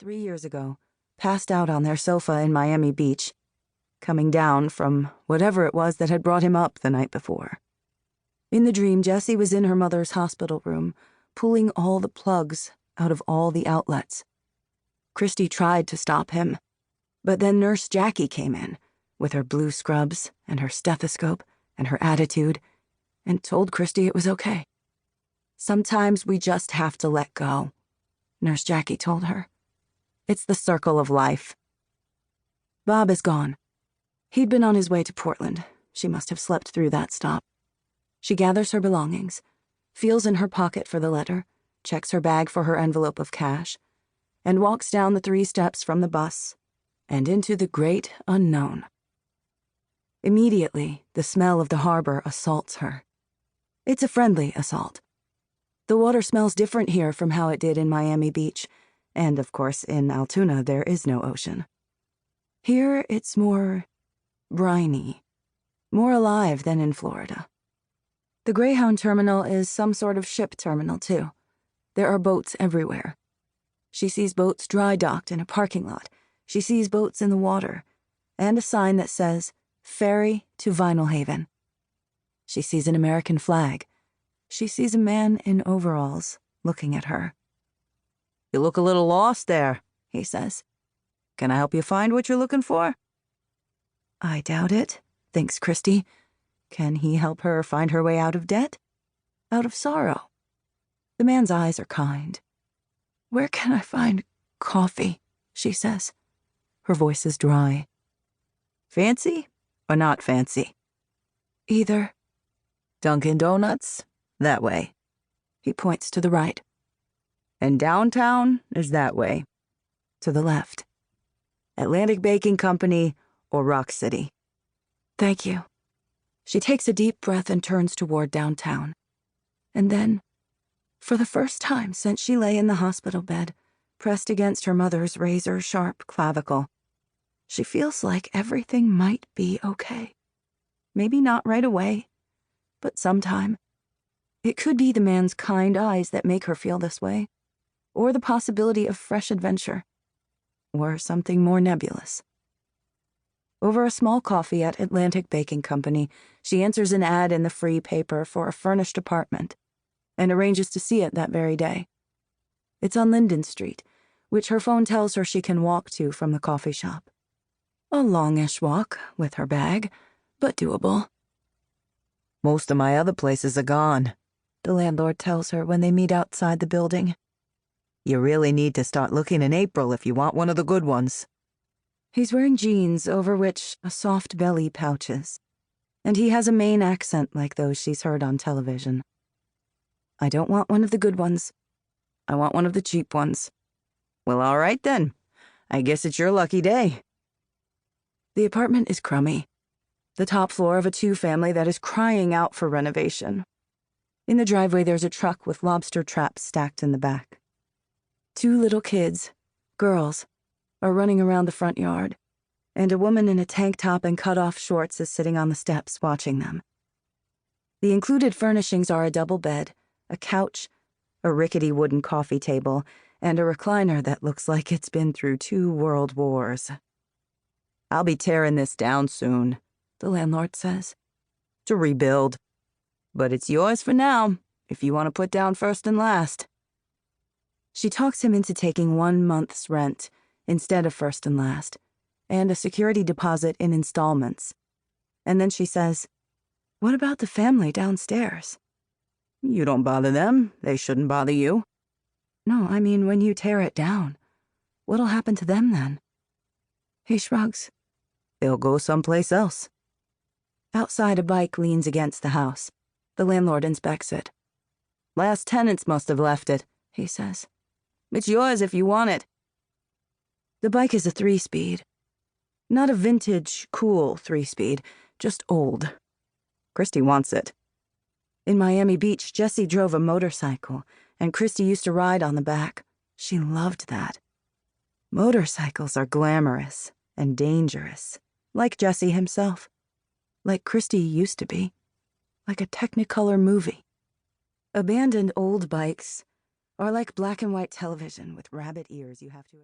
3 years ago, passed out on their sofa in Miami Beach, coming down from whatever it was that had brought him up the night before. In the dream, Jessie was in her mother's hospital room, pulling all the plugs out of all the outlets. Christy tried to stop him, but then Nurse Jackie came in, with her blue scrubs and her stethoscope and her attitude, and told Christy it was okay. Sometimes we just have to let go, Nurse Jackie told her. It's the circle of life. Bob is gone. He'd been on his way to Portland. She must have slept through that stop. She gathers her belongings, feels in her pocket for the letter, checks her bag for her envelope of cash, and walks down the 3 steps from the bus and into the great unknown. Immediately, the smell of the harbor assaults her. It's a friendly assault. The water smells different here from how it did in Miami Beach, and of course in Altoona there is no ocean. Here it's more briny, more alive than in Florida. The Greyhound terminal is some sort of ship terminal too. There are boats everywhere. She sees boats dry docked in a parking lot. She sees boats in the water, and a sign that says, Ferry to Vinyl Haven. She sees an American flag. She sees a man in overalls looking at her. "You look a little lost there," he says. "Can I help you find what you're looking for?" I doubt it, thinks Christy. Can he help her find her way out of debt? Out of sorrow? The man's eyes are kind. "Where can I find coffee?" she says. Her voice is dry. "Fancy or not fancy?" "Either." "Dunkin' Donuts? That way." He points to the right. "And downtown is that way." To the left. "Atlantic Baking Company or Rock City." "Thank you." She takes a deep breath and turns toward downtown. And then, for the first time since she lay in the hospital bed, pressed against her mother's razor-sharp clavicle, she feels like everything might be okay. Maybe not right away, but sometime. It could be the man's kind eyes that make her feel this way, or the possibility of fresh adventure, or something more nebulous. Over a small coffee at Atlantic Baking Company, she answers an ad in the free paper for a furnished apartment, and arranges to see it that very day. It's on Linden Street, which her phone tells her she can walk to from the coffee shop. A longish walk, with her bag, but doable. "Most of my other places are gone," the landlord tells her when they meet outside the building. "You really need to start looking in April if you want one of the good ones." He's wearing jeans over which a soft belly pouches, and he has a Maine accent like those she's heard on television. "I don't want one of the good ones. I want one of the cheap ones." "Well, all right then. I guess it's your lucky day." The apartment is crummy. The top floor of a 2-family that is crying out for renovation. In the driveway, there's a truck with lobster traps stacked in the back. 2 little kids, girls, are running around the front yard, and a woman in a tank top and cut-off shorts is sitting on the steps watching them. The included furnishings are a double bed, a couch, a rickety wooden coffee table, and a recliner that looks like it's been through 2 world wars. "I'll be tearing this down soon," the landlord says, "to rebuild. But it's yours for now, if you want to put down first and last." She talks him into taking 1 month's rent instead of first and last, and a security deposit in installments. And then she says, "What about the family downstairs?" "You don't bother them. They shouldn't bother you." "No, I mean when you tear it down. What'll happen to them then?" He shrugs. "They'll go someplace else." Outside, a bike leans against the house. The landlord inspects it. "Last tenants must have left it," he says. "It's yours if you want it." The bike is a 3-speed. Not a vintage, cool 3-speed, just old. Christy wants it. In Miami Beach, Jessie drove a motorcycle, and Christy used to ride on the back. She loved that. Motorcycles are glamorous and dangerous, like Jessie himself. Like Christy used to be. Like a Technicolor movie. Abandoned old bikes are like black and white television with rabbit ears you have to